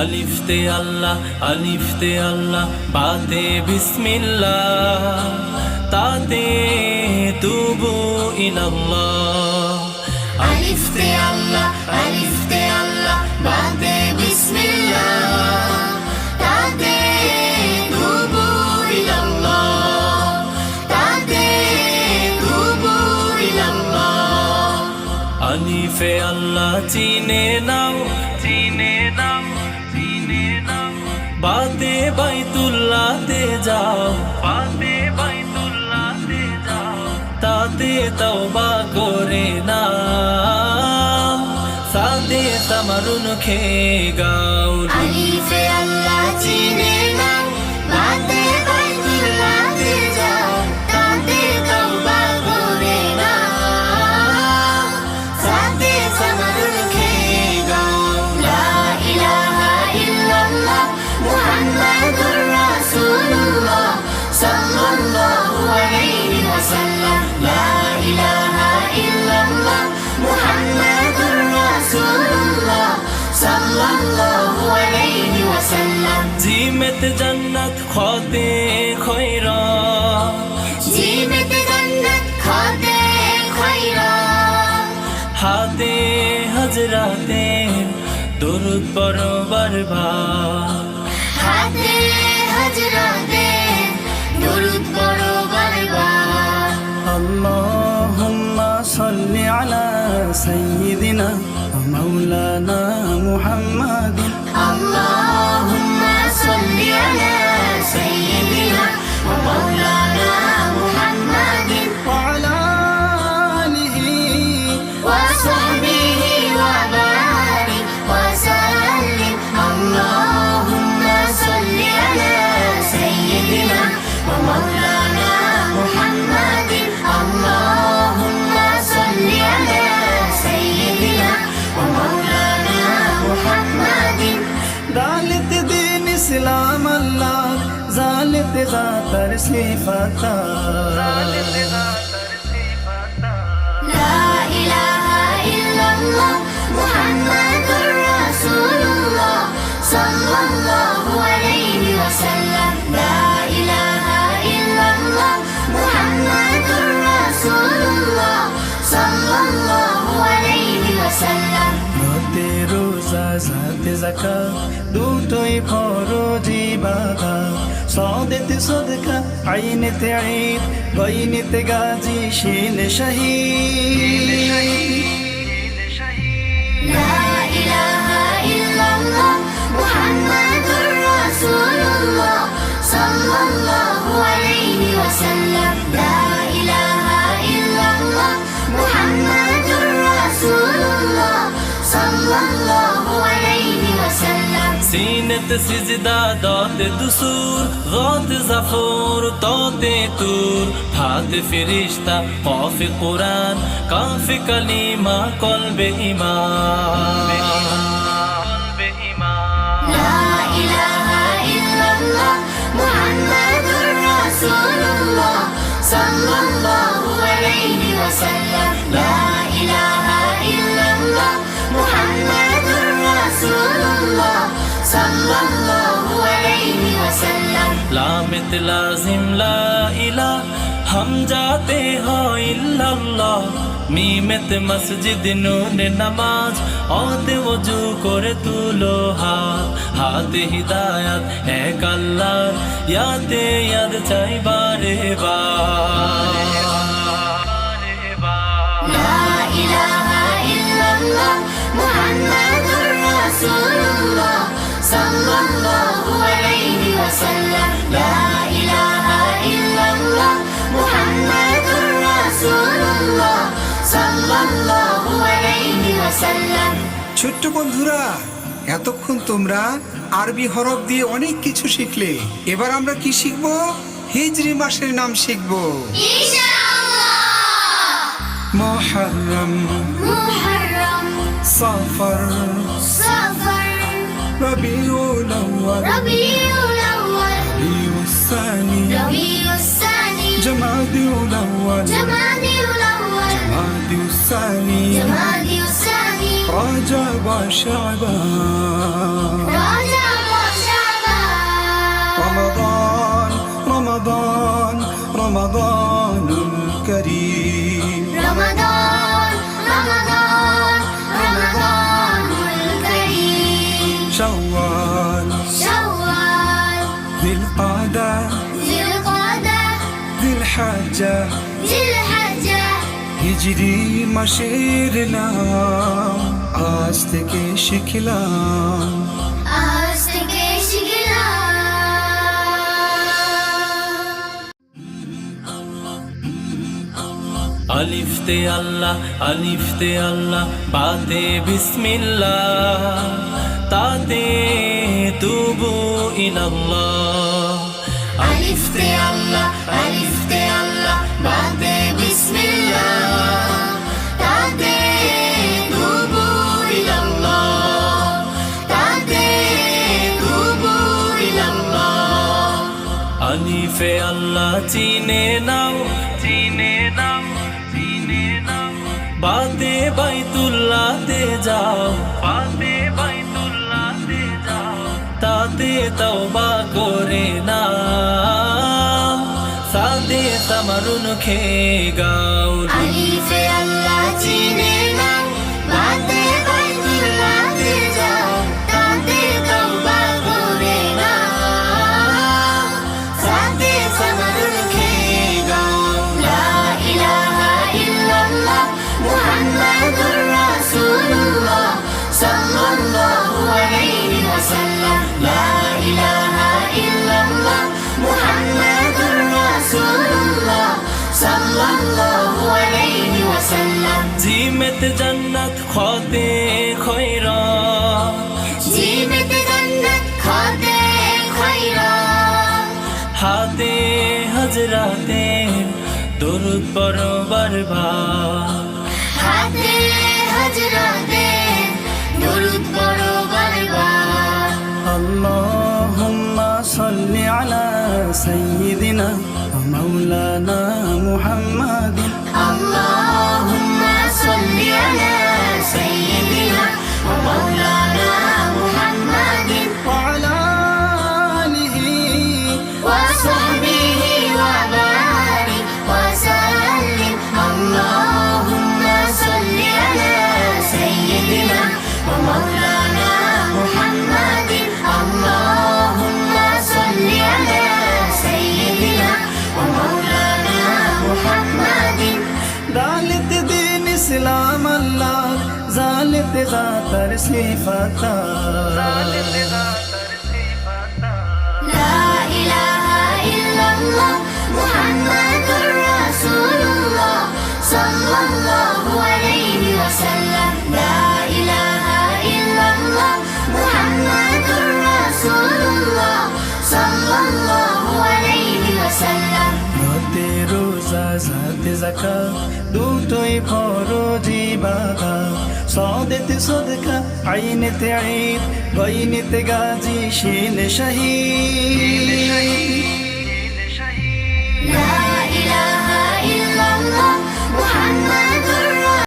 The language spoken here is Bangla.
আলিফতে আল্লাহ আলিফতে আল্লাহ বাতে বিসমিল্লাহ তাতে তুবু ইলাল্লাহ আলিফতে আল্লাহ আলিফতে আল্লাহ বাতে বিসমিল্লাহ তাতে তুবু ইলাল্লাহ তাতে তুবু ইলাল্লাহ আলিফে আল্লাহ চিনে নাও চিনে নাও চিনে নাও বাতে বাইতুল্লাহতে যাও বাতে বাইতুল্লাহতে যাও তাতে তওবা করে নাও সাদে তামারুন খে গাও আলিফে আল্লাহ চিনে নাও বাতে বাইতুল্লাহতে যাও তাতে তওবা করে নাও সাদে তামারুন খে গাও লা ইলাহা ইল্লাল্লাহ মুহাম্মাদুর রাসূলুল্লাহ সাল্লাল্লাহু আলাইহি ওয়াসাল্লাম লা ইলাহা ইল্লাল্লাহ মুহাম্মাদুর রাসূলুল্লাহ সাল্লাল্লাহু আলাইহি ওয়াসাল্লাম জিমত জান্নাত খাতে খয়রা জীবত জান্নাত খাতে খয়রা হাতে হজরাতে দরুদ পড়ো বারবার হাতে হজরাতে দরুদ পড়ো বারবার اللهم صل على سيدنا ومولانا محمد اللهم صل على سيدنا ومولانا محمد وعلى آله وصحبه وبارك وسلم اللهم صل على سيدنا ومولانا محمد اللهم صل على سيدنا ومولانا محمد دالت دين اسلام الله زالت ذاتر صفاتا لا إله إلا الله محمد رسول الله صلى الله عليه وسلم لا إله إلا الله محمد رسول الله صلى الله عليه وسلم রাতে রোজা জাতে যাকাত দুটোই ফরজি ইবাদত সাদেতে সদকা আইনেতে ঈদ বাইনেতে গাজী শিন শহীদ لا إله إلا الله محمد رسول الله صلى الله عليه وسلم لا إله إلا الله محمد رسول الله صلى الله عليه وسلم سینت سجدہ داد دسور غاد زفور توتے تور فات فرشتہ قاف قرآن کاف کلیمہ قلب ایمان لا إله إلا الله محمد رسول الله صلى الله عليه وسلم لا إله إلا الله محمد رسول الله صلى الله عليه وسلم लामित लाजिम ला इला हम जाते हैं इल्लल्लाह मीमत मस्जिद नून नमाज औदे वजू करे तुलो हाथ हिदायत एक अल्लाह यादे याद चाहि बारे बार لا إله إلا الله محمد رسول الله صلى الله عليه وسلم لا إله إلا الله محمد رسول الله صلى الله عليه وسلم ছোট্ট বন্ধুরা, এতক্ষণ তোমরা আরবি হরফ দিয়ে অনেক কিছু শিখলে। এবার আমরা কি শিখব? হিজরি মাসের নাম শিখব। ইনশাআল্লাহ মুহররম মুহররম সফর সফর রবিউল আউয়াল রবিউল আউয়াল রবিউস সানি রবিউস সানি জমাদিউল আউয়াল জমাদিউল আউয়াল জমাদিউস সানি জমাদিউস সানি رجب شعبان শাওয়াল شوال জিলকাদা ذي القعدة জিলহজ্জা ذي الحجة হিজরি মাসের নাম আজ থেকে শিখলাম আজ থেকে শিখলাম আলিফতে আল্লাহ আলিফতে আল্লাহ বাতে বিসমিল্লাহ তাতে তুবু ইলাল্লাহ আলিফতে আল্লাহ আলিফতে আল্লাহ বাতে বিসমিল্লাহ তাতে তুবু ইলাল্লাহ তাতে তুবু ইলাল্লাহ আলিফে আল্লাহ চিনে নাও চিনে নাও চিনে নাও বাতে বাইতুল্লাহতে যাও বাতে বাইতুল্লাহতে যাও তাতে তওবা করে নাও সাদে তামারুন খে গাও আলিফে আল্লাহ চিনে নাও বাতে বাইতুল্লাহতে যাও তাতে তওবা করে নাও সাথে সামারুল খেয়ে গাও লা ইলাহা ইল্লাল্লাহ মুহাম্মাদুর রাসূলুল্লাহ সাল্লাল্লাহু আলাইহি ওয়াসাল্লাম লা ইলাহা ইল্লাল্লাহ মুহাম্মাদুর রাসূলুল্লাহ সাল্লাল্লাহু আলাইহি ওয়াসাল্লাম জিমত জান্নাত খতে খয়রা জীবত জান্নাত খাতে খয়রা হাতে হজরাতে দরুদ পড়ো বারবার হাতে হজরাতে দরুদ পড়ো বারবার আল্লাহুম্মা সাল্লি আলা সাইয়্যিদিনা ওয়া মাওলানা মুহাম্মাদিন আল্লাহুম্মা সাল্লি আলা সাইয়্যিদিনা ওয়া মাওলানা মুহাম্মাদিন ওয়া আলা আলিহি ওয়া সাহবিহি ওয়া বারিক ওয়া সাল্লিম আল্লাহুম্মা সাল্লি আলা সাইয়্যিদিনা ওয়া মাওলানা মুহাম্মাদিন আল্লাহুম্মা সাল্লি আলা সাইয়্যিদিনা ওয়া মাওলানা মুহাম্মাদিন দালিত দিন ইসলাম আল্লাহ জালিত জাতার সিফাতা لا إله إلا الله محمد رسول الله صلى الله عليه وسلم لا إله إلا الله محمد رسول الله صلى الله عليه وسلم রাতে রোজা জাতে যাকাত দুটোই ফরজি ইবাদত সাদেতে সদকা আইনেতে ঈদ গাইনেতে গাজী শিল শহীদ لا